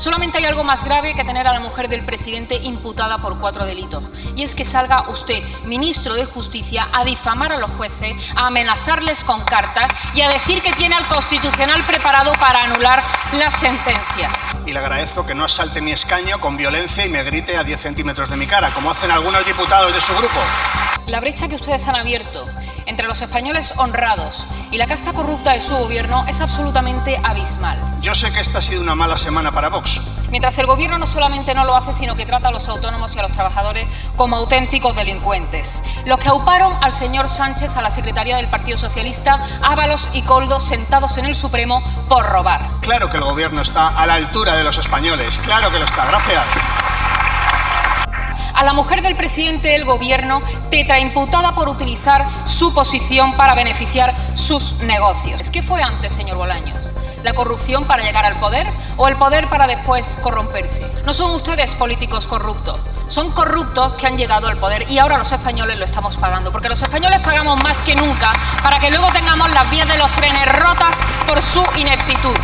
Solamente hay algo más grave que tener a la mujer del presidente imputada por 4 delitos. Y es que salga usted, ministro de Justicia, a difamar a los jueces, a amenazarles con cartas y a decir que tiene al Constitucional preparado para anular las sentencias. Y le agradezco que no asalte mi escaño con violencia y me grite a 10 centímetros de mi cara, como hacen algunos diputados de su grupo. La brecha que ustedes han abierto entre los españoles honrados y la casta corrupta de su gobierno es absolutamente abismal. Yo sé que esta ha sido una mala semana para Vox. Mientras el gobierno no solamente no lo hace, sino que trata a los autónomos y a los trabajadores como auténticos delincuentes. Los que auparon al señor Sánchez a la secretaría del Partido Socialista, Ábalos y Koldo sentados en el Supremo por robar. Claro que el gobierno está a la altura de los españoles, claro que lo está, gracias. A la mujer del presidente del gobierno, tetraimputada por utilizar su posición para beneficiar sus negocios. ¿Qué fue antes, señor Bolaños? ¿La corrupción para llegar al poder o el poder para después corromperse? No son ustedes políticos corruptos, son corruptos que han llegado al poder y ahora los españoles lo estamos pagando, porque los españoles pagamos más que nunca para que luego tengamos las vías de los trenes rotas por su ineptitud.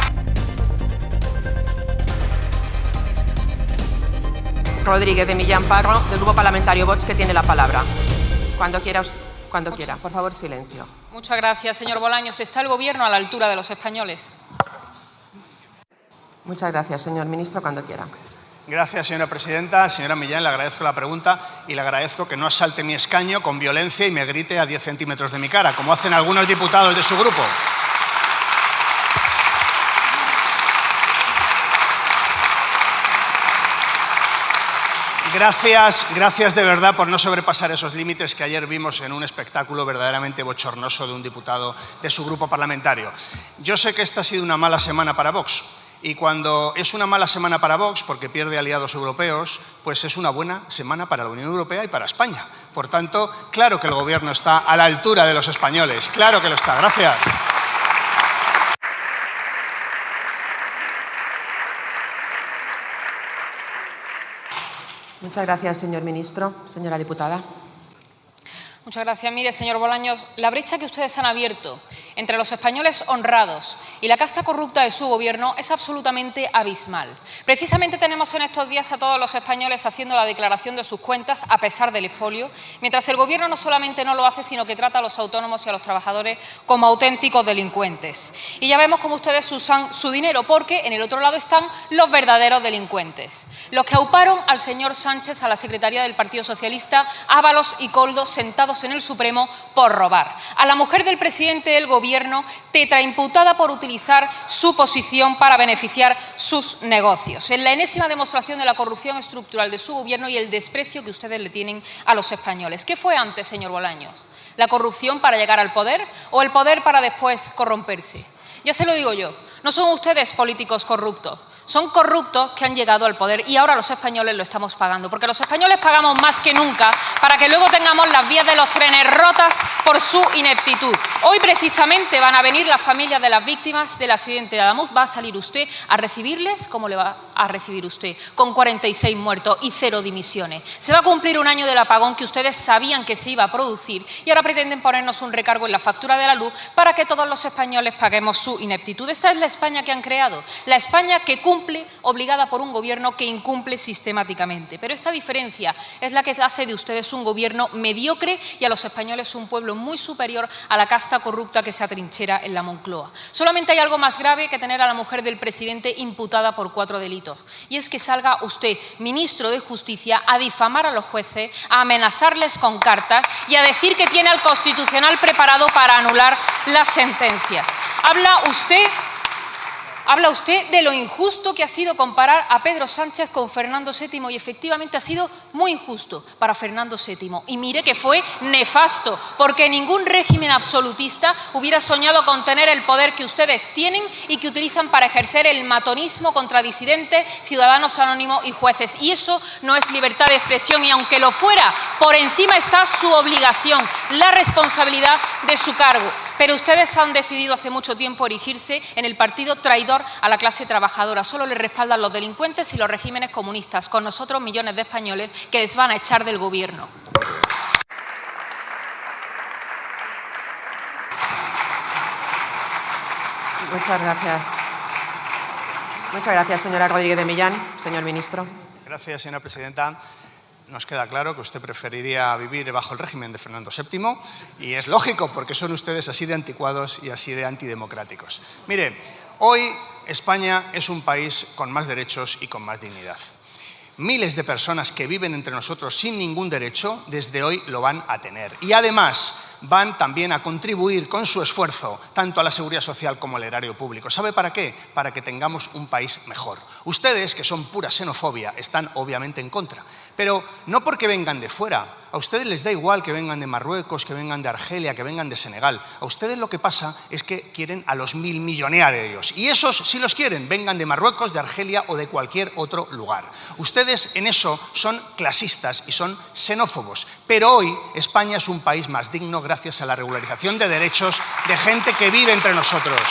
Rodríguez de Millán Parro, del Grupo Parlamentario Vox, que tiene la palabra. Cuando quiera, por favor, silencio. Muchas gracias, señor Bolaños. ¿Está el Gobierno a la altura de los españoles? Muchas gracias, señor ministro, cuando quiera. Gracias, señora presidenta. Señora Millán, le agradezco la pregunta y le agradezco que no asalte mi escaño con violencia y me grite a 10 centímetros de mi cara, como hacen algunos diputados de su grupo. Gracias de verdad por no sobrepasar esos límites que ayer vimos en un espectáculo verdaderamente bochornoso de un diputado de su grupo parlamentario. Yo sé que esta ha sido una mala semana para Vox y cuando es una mala semana para Vox porque pierde aliados europeos, pues es una buena semana para la Unión Europea y para España. Por tanto, claro que el Gobierno está a la altura de los españoles, claro que lo está. Gracias. Muchas gracias, señor ministro. Señora diputada. Muchas gracias. Mire, señor Bolaños, la brecha que ustedes han abierto entre los españoles honrados y la casta corrupta de su gobierno es absolutamente abismal. Precisamente tenemos en estos días a todos los españoles haciendo la declaración de sus cuentas a pesar del expolio, mientras el gobierno no solamente no lo hace, sino que trata a los autónomos y a los trabajadores como auténticos delincuentes. Y ya vemos cómo ustedes usan su dinero, porque en el otro lado están los verdaderos delincuentes. Los que auparon al señor Sánchez a la secretaría del Partido Socialista, Ábalos y Koldo sentados en el Supremo por robar. A la mujer del presidente del gobierno, tetraimputada por utilizar su posición para beneficiar sus negocios. Es la enésima demostración de la corrupción estructural de su gobierno y el desprecio que ustedes le tienen a los españoles. ¿Qué fue antes, señor Bolaños? ¿La corrupción para llegar al poder o el poder para después corromperse? Ya se lo digo yo, no son ustedes políticos corruptos. Son corruptos que han llegado al poder y ahora los españoles lo estamos pagando, porque los españoles pagamos más que nunca para que luego tengamos las vías de los trenes rotas por su ineptitud. Hoy precisamente van a venir las familias de las víctimas del accidente de Adamuz. ¿Va a salir usted a recibirles? ¿Cómo le va a recibir usted? Con 46 muertos y 0 dimisiones. Se va a cumplir un año del apagón que ustedes sabían que se iba a producir y ahora pretenden ponernos un recargo en la factura de la luz para que todos los españoles paguemos su ineptitud. Esta es la España que han creado, la España que cumple obligada por un gobierno que incumple sistemáticamente. Pero esta diferencia es la que hace de ustedes un gobierno mediocre y a los españoles un pueblo muy superior a la casta corrupta que se atrinchera en la Moncloa. Solamente hay algo más grave que tener a la mujer del presidente imputada por 4 delitos. Y es que salga usted, ministro de Justicia, a difamar a los jueces, a amenazarles con cartas y a decir que tiene al Constitucional preparado para anular las sentencias. Habla usted de lo injusto que ha sido comparar a Pedro Sánchez con Fernando VII y efectivamente ha sido muy injusto para Fernando VII. Y mire que fue nefasto, porque ningún régimen absolutista hubiera soñado con tener el poder que ustedes tienen y que utilizan para ejercer el matonismo contra disidentes, ciudadanos anónimos y jueces. Y eso no es libertad de expresión y aunque lo fuera, por encima está su obligación, la responsabilidad de su cargo. Pero ustedes han decidido hace mucho tiempo erigirse en el partido traidor a la clase trabajadora. Solo les respaldan los delincuentes y los regímenes comunistas. Con nosotros, millones de españoles que les van a echar del gobierno. Muchas gracias. Muchas gracias, señora Rodríguez de Millán. Señor ministro. Gracias, señora presidenta. Nos queda claro que usted preferiría vivir bajo el régimen de Fernando VII y es lógico porque son ustedes así de anticuados y así de antidemocráticos. Mire, hoy España es un país con más derechos y con más dignidad. Miles de personas que viven entre nosotros sin ningún derecho, desde hoy lo van a tener. Y además van también a contribuir con su esfuerzo tanto a la seguridad social como al erario público. ¿Sabe para qué? Para que tengamos un país mejor. Ustedes, que son pura xenofobia, están obviamente en contra. Pero no porque vengan de fuera. A ustedes les da igual que vengan de Marruecos, que vengan de Argelia, que vengan de Senegal. A ustedes lo que pasa es que quieren a los 1000 millonarios. Y esos sí los quieren, vengan de Marruecos, de Argelia o de cualquier otro lugar. Ustedes en eso son clasistas y son xenófobos. Pero hoy España es un país más digno gracias a la regularización de derechos de gente que vive entre nosotros.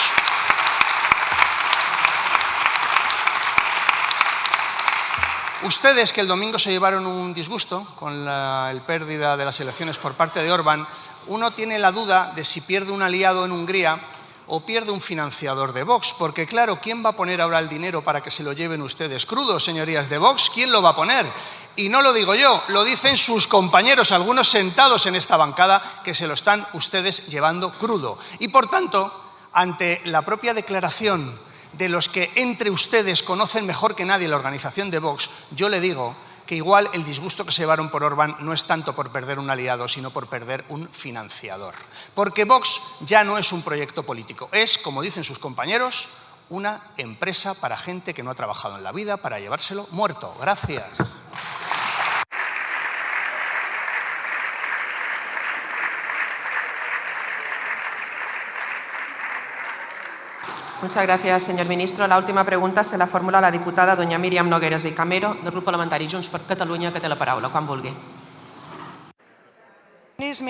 Ustedes, que el domingo se llevaron un disgusto con la pérdida de las elecciones por parte de Orbán, uno tiene la duda de si pierde un aliado en Hungría o pierde un financiador de Vox. Porque, claro, ¿quién va a poner ahora el dinero para que se lo lleven ustedes crudo, señorías de Vox? ¿Quién lo va a poner? Y no lo digo yo, lo dicen sus compañeros, algunos sentados en esta bancada, que se lo están ustedes llevando crudo. Y, por tanto, ante la propia declaración de los que entre ustedes conocen mejor que nadie la organización de Vox, yo le digo que igual el disgusto que se llevaron por Orbán no es tanto por perder un aliado, sino por perder un financiador. Porque Vox ya no es un proyecto político, es, como dicen sus compañeros, una empresa para gente que no ha trabajado en la vida para llevárselo muerto. Gracias. Muchas gracias, señor ministro. La última pregunta se la formula la diputada doña Míriam Nogueras i Camero, del grup parlamentari Junts per Catalunya, que té la paraula, quan vulgui.